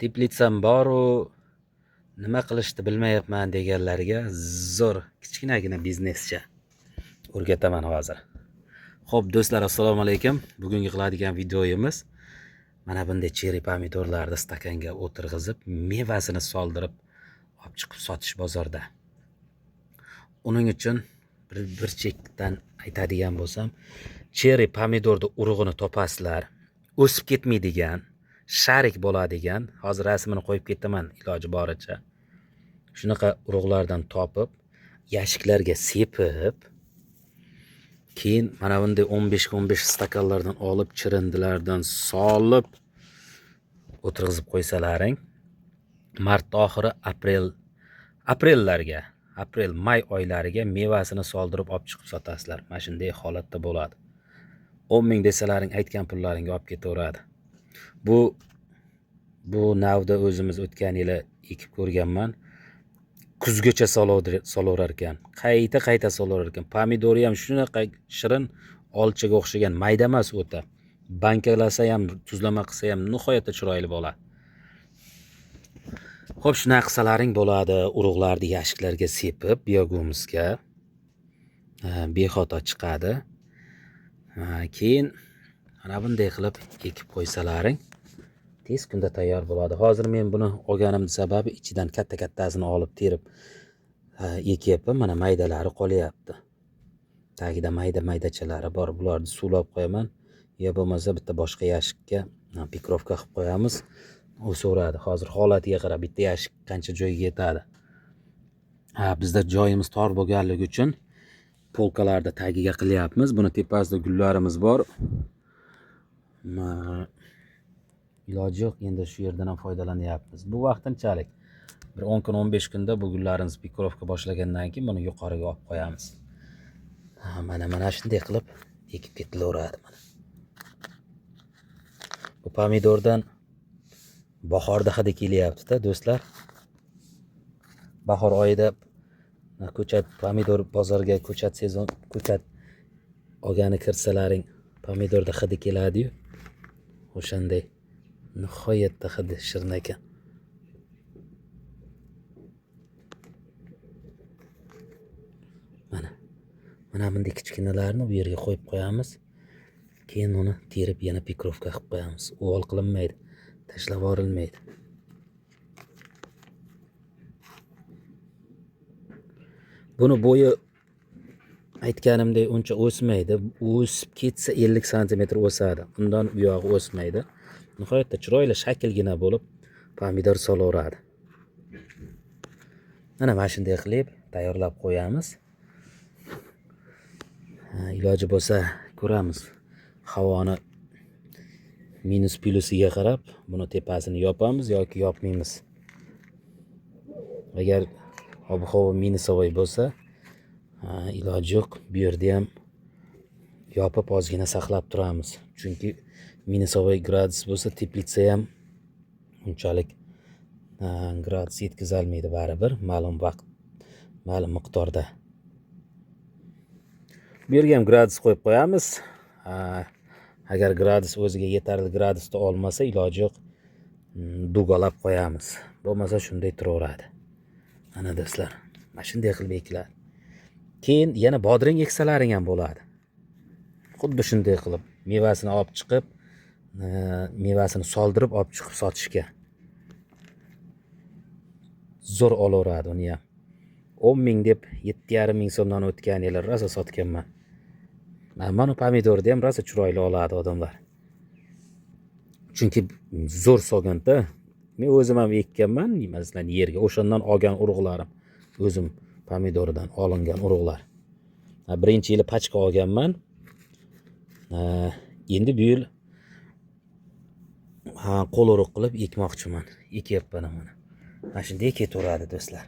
teplitsam boru nima qilishni bilmayapman deganlarga zo'r kichkinagina biznescha o'rgataman hozir. Xo'p do'stlar, assalomu alaykum. Bugungi qiladigan videoyimiz mana bunday cheri pomidorlarni stakanga o'tirg'izib, mevasini soldirib olib chiqib sotish bozorda. Uning uchun bir chekdan aytadigan bo'lsam, cheri pomidorni urug'ini topasizlar. O'sib ketmaydigan, sharik bo'ladigan, hozir rasmini qo'yib ketaman iloji boricha. Shunaqa urug'lardan topib, yashiklarga sepib, keyin mana bunday 15 stakanlardan olib, chirindilardan solib o'tirg'izib qo'ysalaring, mart oxiri aprel-may oylariga mevasini soldirib olib chiqib sotasizlar. Mana shunday holatda bo'ladi. 10 ming desalaring aytgan pullaringga olib ketaveradi. Bu navda o'zimiz o'tgan yili ekib ko'rganman. Kuzgacha solaverar ekan. Qayta solaverar ekan. Pomidori ham shunaqa shirin, olchaga o'xshagan, mayda emas o'ta. Bankalasa ham, tuzlama qilsa ham nihoyatda chiroyli bo'ladi. Xo'p, shunaqa qilsalaring bo'ladi. Urug'larni yashiklarga sepib, biogumsga bexato chiqadi. Keyin mana bunday qilib ekib qo'ysalaring, tez kunda tayyor bo'ladi. Hozir men buni olganim sababi ichidan katta-kattasini olib terib ekyapman. Mana maydalari qolyapti. Tagida mayda-maydachalari bor. Bularni suvlab qo'yaman. Ya bo'lmasa bitta boshqa yashikka pikrovka qilib qo'yamiz. O'saveradi. Hozir holatiga qarab bitta yashik qancha joyga yetadi. Bizda joyimiz tor bo'lganligi uchun polkalarda tagiga qilyapmiz. Buni tepasida gullarimiz bor. Iloji yo'q, endi shu yerdan ham foydalanyapmiz. Bu vaqtinchalik. Bir 10 kun 15 kunda bu gullarimiz pikrovka boshlagandan keyin buni yuqoriga olib qo'yamiz. Mana shunday qilib ekib ketilaveradi mana. Bu pomidordan bahorda hidi kelyapti-da do'stlar. Bahor oyida ko'chat pomidor bozorga ko'chat olgani kirsalaring, pomidorda hidi keladi-yu. O'shanday nihoyatda hidi shirin ekan. Mana bunday kichkinalarni bu yerga qo'yib qo'yamiz. Keyin uni terib yana pikrovka qilib qo'yamiz. Uvol qilinmaydi, tashlab yuborilmaydi. Buni bo'yi aytganimdek uncha o'smaydi. O'sib ketsa 50 sm o'sadi. Undan u yog'i o'smaydi. Nihoyatda chiroyli shaklgina bo'lib pomidor solaveradi. Mana shunday qilib tayyorlab qo'yamiz. Iloji bo'lsa ko'ramiz. Havoni minus plusiga qarab buni tepasini yopamiz yoki yopmaymiz. Agar ob-havo minusovoy bo'lsa, iloji yo'q, bu yerda ham yopib ozgina saqlab turamiz. Chunki minusovoy gradus bo'lsa, teplitsa ham unchalik gradus yetkazolmaydi baribir, ma'lum vaqt, ma'lum miqdorda. Bu yerga ham gradus qo'yib qo'yamiz. Agar gradus o'ziga yetarli gradusda olmasa, iloji yo'q, dugalab qo'yamiz. Bo'lmasa shunday turaveradi. Mana do'stlar, mana shunday qilib ekiladi. Keyin yana bodring eksalaring ham bo'ladi. Xuddi shunday qilib mevasini olib chiqib, mevasini soldirib olib chiqib sotishga zo'r olaveradi uni ham. 10 ming deb 7,5 ming so'mdan o'tgan yillar rosa sotganman. Mana pomidorni ham rosa chiroyli oladi odamlar. Chunki zo'r solganda, men o'zim ham ekkanman, masalan yerga o'shandan olgan urug'larim, o'zim pomidordan olingan urug'lar. Birinchi yili pachka olganman. Endi bu yil qo'l urug' qilib ekmoqchiman. Ekyapman mana. Mana shunday ketaveradi do'stlar.